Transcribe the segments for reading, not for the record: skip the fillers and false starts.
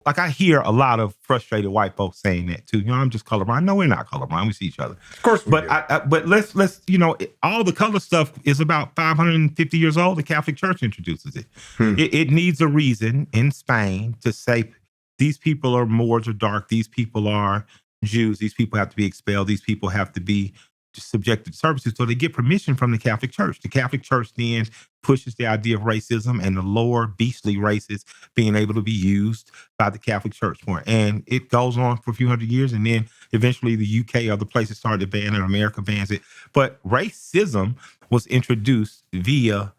Like I hear a lot of frustrated white folks saying that too. I'm just colorblind. No, we're not colorblind. We see each other. Of course we do. But let's all the color stuff is about 550 years old. The Catholic Church introduces it. It needs a reason in Spain to say these people are Moors or dark. These people are Jews. These people have to be expelled. These people have to be subjected to servitude. So they get permission from the Catholic Church. The Catholic Church then pushes the idea of racism and the lower beastly races being able to be used by the Catholic Church more. And it goes on for a few hundred years. And then eventually the UK, other places started to ban it. America bans it. But racism was introduced via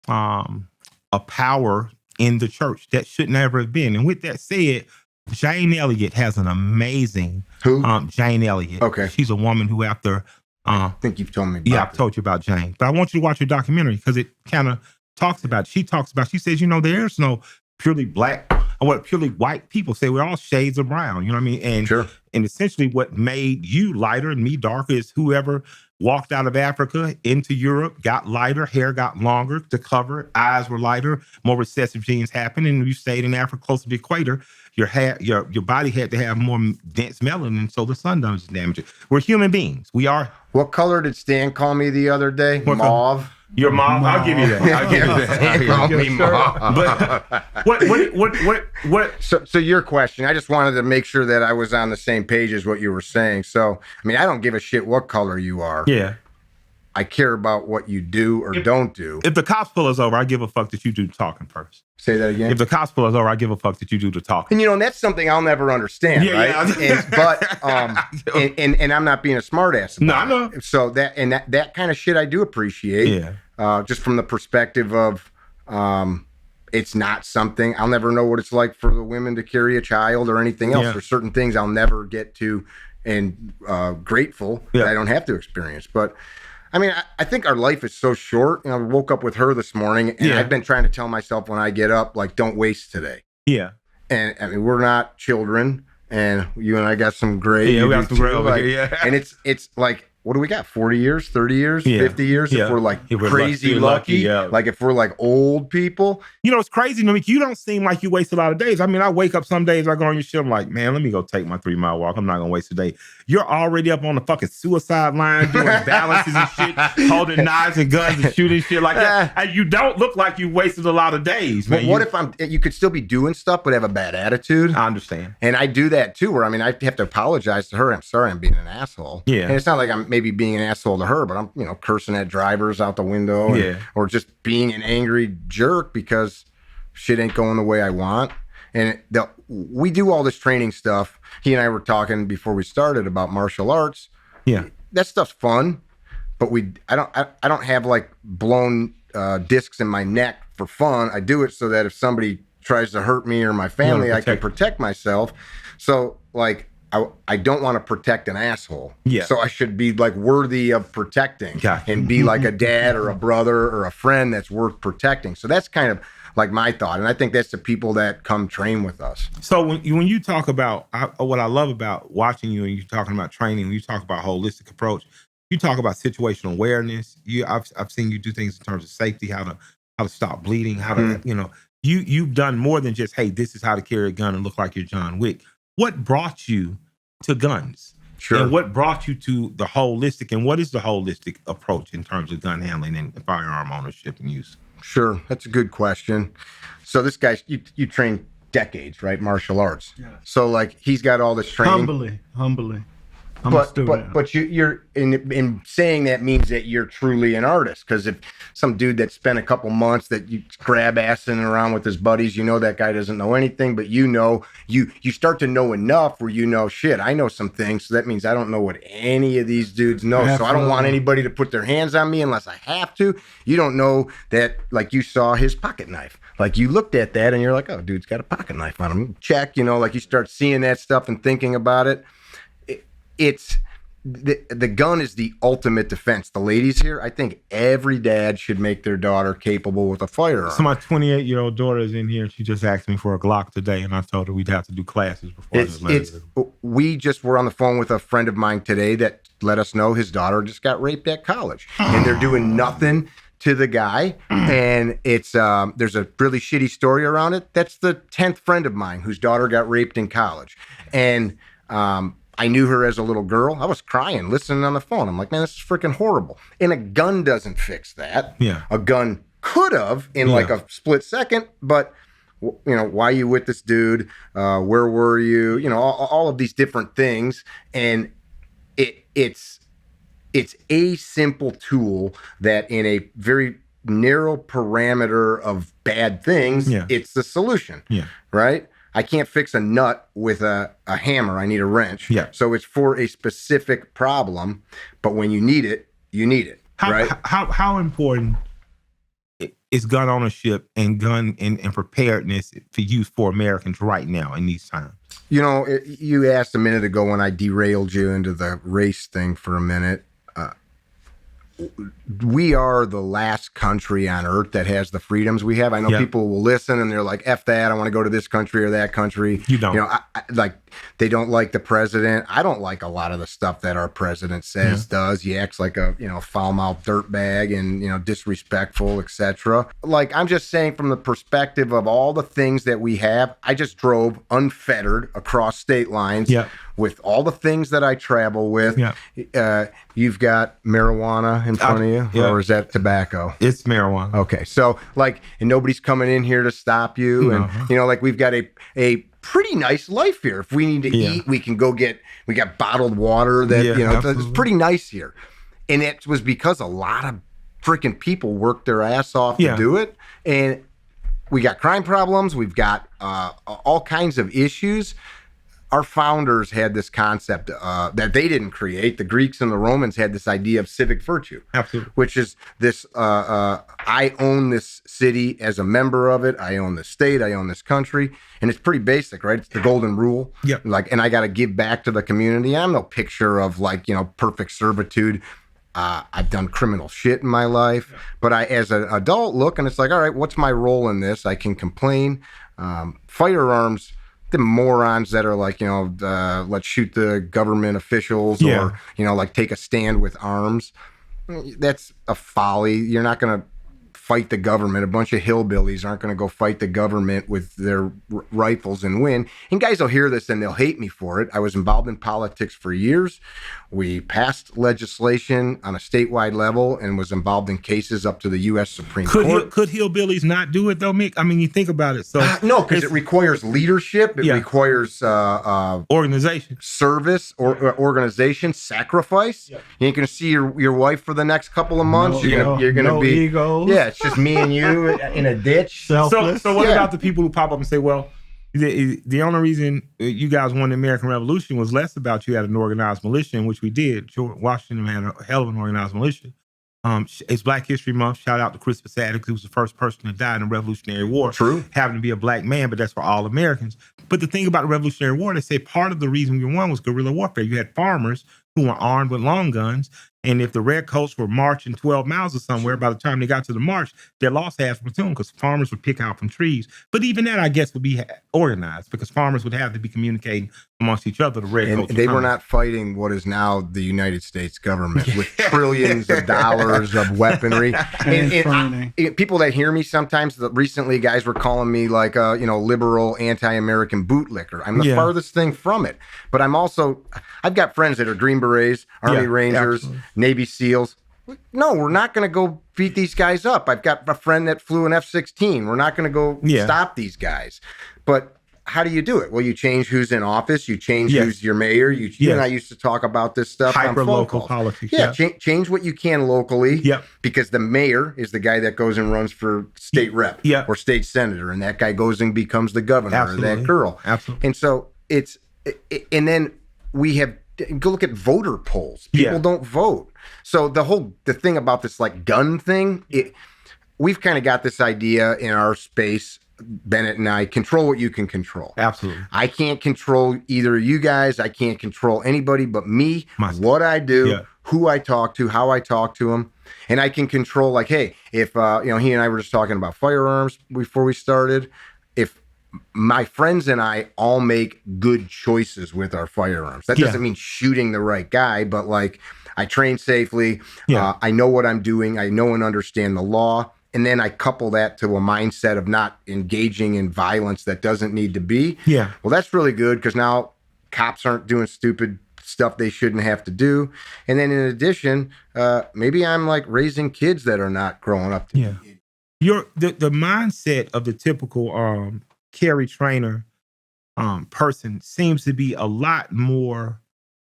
a power in the church that should never have been. And with that said, Jane Elliott has an amazing... Who? Jane Elliott. Okay. She's a woman who after... I think you've told me about I've told you about Jane. But I want you to watch her documentary because it kind of talks about... She says, there's no purely black or what purely white people say. We're all shades of brown. You know what I mean? And, sure. And essentially what made you lighter and me darker is whoever walked out of Africa into Europe, got lighter, hair got longer to cover it, eyes were lighter, more recessive genes happened, and you stayed in Africa close to the equator, your body had to have more dense melanin, so the sun doesn't damage it. We're human beings. We are. What color did Stan call me the other day? Mauve. Your mom? I'll give you that. I'll give you that. He called me mauve. But what? So your question, I just wanted to make sure that I was on the same page as what you were saying. So, I mean, I don't give a shit what color you are. Yeah. I care about what you do or don't do. If the cops pull us over, I give a fuck that you do the talking first. Say that again? If the cops pull us over, I give a fuck that you do the talking. And that's something I'll never understand, right? Yeah. And I'm not being a smartass about No, I know. it. So that kind of shit I do appreciate. Yeah. Just from the perspective of it's not something I'll never know what it's like for the women to carry a child or anything else. Yeah. There's certain things I'll never get to, and grateful that I don't have to experience. But I mean, I think our life is so short. I woke up with her this morning, and I've been trying to tell myself when I get up, like, don't waste today. Yeah. And I mean, we're not children, and you and I got some gray. Yeah, we got some gray over here, yeah. And it's like, what do we got? 40 years, 30 years, 50 years? Yeah. If we're like If we're crazy lucky, like if we're like old people. It's crazy to me. You don't seem like you waste a lot of days. I mean, I wake up some days, I go on your shit, I'm like, man, let me go take my 3-mile walk. I'm not going to waste a day. You're already up on the fucking suicide line doing balances and shit, holding knives and guns and shooting shit like that. And you don't look like you wasted a lot of days, man. But what if you could still be doing stuff but have a bad attitude? I understand. And I do that too, where I mean, I have to apologize to her. I'm sorry I'm being an asshole. Yeah. And it's not like I'm maybe being an asshole to her, but I'm, cursing at drivers out the window or just being an angry jerk because shit ain't going the way I want. And we do all this training stuff. He and I were talking before we started about martial arts. Yeah. That stuff's fun, but I don't have like blown discs in my neck for fun. I do it so that if somebody tries to hurt me or my family, I can protect myself. So like, I don't want to protect an asshole. Yeah. So I should be like worthy of protecting and be like a dad or a brother or a friend that's worth protecting. So that's kind of like my thought. And I think that's the people that come train with us. So when you talk about, what I love about watching you and you're talking about training, when you talk about holistic approach, you talk about situational awareness. I've seen you do things in terms of safety, how to stop bleeding, how to, you've done more than just, hey, this is how to carry a gun and look like you're John Wick. What brought you to guns? Sure. And what brought you to the holistic, and what is the holistic approach in terms of gun handling and firearm ownership and use? Sure. That's a good question. So this guy, you train decades, right? Martial arts. Yeah. So like he's got all this training. Humbly. But you're in saying that means that you're truly an artist, because if some dude that spent a couple months that you grab assing around with his buddies, that guy doesn't know anything, but you start to know enough where shit, I know some things, so that means I don't know what any of these dudes know. Absolutely. So I don't want anybody to put their hands on me unless I have to. You don't know that, like you saw his pocket knife. Like you looked at that and you're like, oh, dude's got a pocket knife on him. Check, like you start seeing that stuff and thinking about it. It's the gun is the ultimate defense. The ladies here, I think every dad should make their daughter capable with a firearm. So my 28-year-old daughter is in here. She just asked me for a Glock today, and I told her we'd have to do classes before. We just were on the phone with a friend of mine today that let us know his daughter just got raped at college, and they're doing nothing to the guy, and it's there's a really shitty story around it. That's the 10th friend of mine whose daughter got raped in college, and I knew her as a little girl. I was crying listening on the phone. I'm like, man, this is freaking horrible. And a gun doesn't fix that. Yeah, a gun could have in like a split second, but why are you with this dude? Where were you? All of these different things, and it's a simple tool that in a very narrow parameter of bad things, it's the solution. Yeah. Right? I can't fix a nut with a hammer. I need a wrench. Yeah. So it's for a specific problem, but when you need it, you need it. Right? How important is gun ownership and gun and preparedness for use for Americans right now in these times? You asked a minute ago when I derailed you into the race thing for a minute. We are the last country on earth that has the freedoms we have. I know people will listen and they're like, F that, I want to go to this country or that country. You don't. They don't like the president. I don't like a lot of the stuff that our president says, does. He acts like a, foul-mouthed dirtbag and, disrespectful, etc. Like, I'm just saying from the perspective of all the things that we have, I just drove unfettered across state lines with all the things that I travel with. You've got marijuana in front of you, or is that tobacco? It's marijuana. Okay. So, and nobody's coming in here to stop you. And, we've got a pretty nice life here. If we need to eat, we can go we got bottled water that, it's pretty nice here. And it was because a lot of freaking people worked their ass off to do it. And we got crime problems. We've got all kinds of issues. Our founders had this concept that they didn't create. The Greeks and the Romans had this idea of civic virtue. Absolutely. Which is this, I own this city as a member of it. I own the state. I own this country. And it's pretty basic, right? It's the golden rule. Yeah. And I got to give back to the community. I'm no picture of perfect servitude. I've done criminal shit in my life. But I, as an adult, look and it's like, all right, what's my role in this? I can complain. Firearms, the morons that are like, let's shoot the government officials or, take a stand with arms. That's a folly. You're not going to fight the government. A bunch of hillbillies aren't going to go fight the government with their rifles and win. And guys will hear this and they'll hate me for it. I was involved in politics for years. We passed legislation on a statewide level and was involved in cases up to the U.S. Supreme Court. Could hillbillies not do it though, Mick? I mean, you think about it. So no, because it requires leadership. It requires organization, service, or organization, sacrifice. You ain't going to see your wife for the next couple of months. You're going to be egos. Yeah, it's just me and you in a ditch. Selfless. So what about the people who pop up and say, well, the only reason you guys won the American Revolution was less about you had an organized militia, in which we did. George Washington had a hell of an organized militia. It's Black History Month. Shout out to Crispus Attucks, who was the first person to die in the Revolutionary War. True. Having to be a black man, but that's for all Americans. But the thing about the Revolutionary War, they say part of the reason we won was guerrilla warfare. You had farmers who were armed with long guns. And if the redcoats were marching 12 miles or somewhere, by the time they got to the march, they lost half the platoon because farmers would pick out from trees. But even that, I guess, would be organized because farmers would have to be communicating amongst each other. The redcoats and they were not fighting what is now the United States government with trillions of dollars of weaponry. And people that hear me sometimes, recently guys were calling me like a liberal, anti-American bootlicker. I'm the farthest thing from it. But I've got friends that are Green Berets, Army Rangers, absolutely. Navy SEALs. No, we're not going to go beat these guys up. I've got a friend that flew an F-16. We're not going to go stop these guys. But how do you do it? Well, you change who's in office. You change who's your mayor. You and I used to talk about this stuff. Hyper-local politics. Yeah, change what you can locally. Because the mayor is the guy that goes and runs for state rep or state senator. And that guy goes and becomes the governor or that girl. Absolutely. And so and then we have, go look at voter polls. People don't vote. So the thing about this gun thing, we've kind of got this idea in our space, Bennett and I, control what you can control. Absolutely. I can't control either of you guys. I can't control anybody but me, what I do, who I talk to, how I talk to them. And I can control hey, if, he and I were just talking about firearms before we started. If my friends and I all make good choices with our firearms. That doesn't mean shooting the right guy, but I train safely. Yeah. I know what I'm doing. I know and understand the law. And then I couple that to a mindset of not engaging in violence that doesn't need to be. Yeah. Well, that's really good because now cops aren't doing stupid stuff they shouldn't have to do. And then in addition, maybe I'm like raising kids that are not growing up to be. The mindset of the typical carry trainer person seems to be a lot more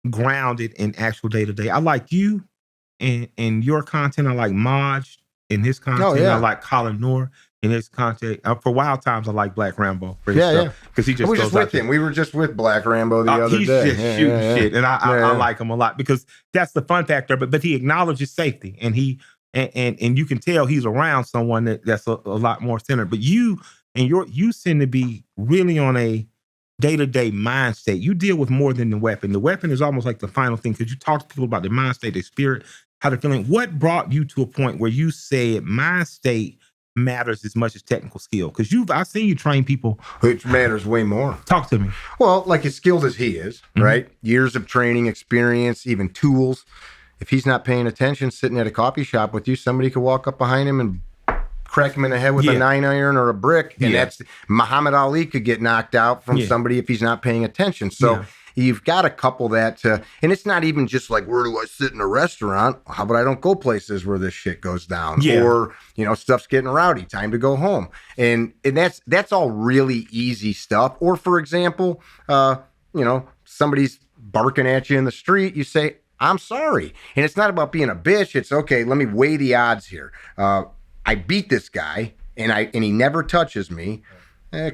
grounded in actual day-to-day. I like you and your content. I like Maj in his content. Oh, yeah. I like Colin Noor in his content. For Wild Times, I like Black Rambo. Because he just I was goes just with out there. him. We were just with Black Rambo the other He's day. just shooting shit, and I like him a lot because that's the fun factor. But he acknowledges safety, and and you can tell he's around someone that's a lot more centered. But you seem to be really on a day-to-day mind state. You deal with more than the weapon. The weapon is almost like the final thing because you talk to people about their mind state, their spirit, how they're feeling. What brought you to a point where you said mind state matters as much as technical skill? Because I've seen you train people. Which matters way more. Talk to me. Well, like as skilled as he is, right? Years of training, experience, even tools. If he's not paying attention, sitting at a coffee shop with you, somebody could walk up behind him and crack him in the head with a 9-iron or a brick. And that's Muhammad Ali could get knocked out from somebody if he's not paying attention. So you've got to couple that to, and it's not even just like, where do I sit in a restaurant? How about I don't go places where this shit goes down? Or, stuff's getting rowdy, time to go home. And that's all really easy stuff. Or for example, somebody's barking at you in the street, you say, I'm sorry. And it's not about being a bitch. It's okay, let me weigh the odds here. I beat this guy and he never touches me.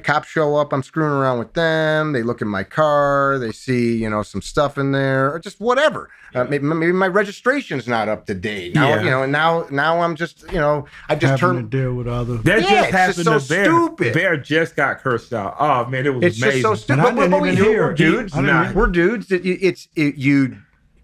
Cops show up, I'm screwing around with them. They look in my car, they see, some stuff in there, or just whatever. Maybe my registration's not up to date. Now, and now I'm just, I just turned to deal with other. That just happened so to Bear. stupid. Bear just got cursed out. Oh man, it was it's amazing. just so stupid. We're dudes. We're We're dudes.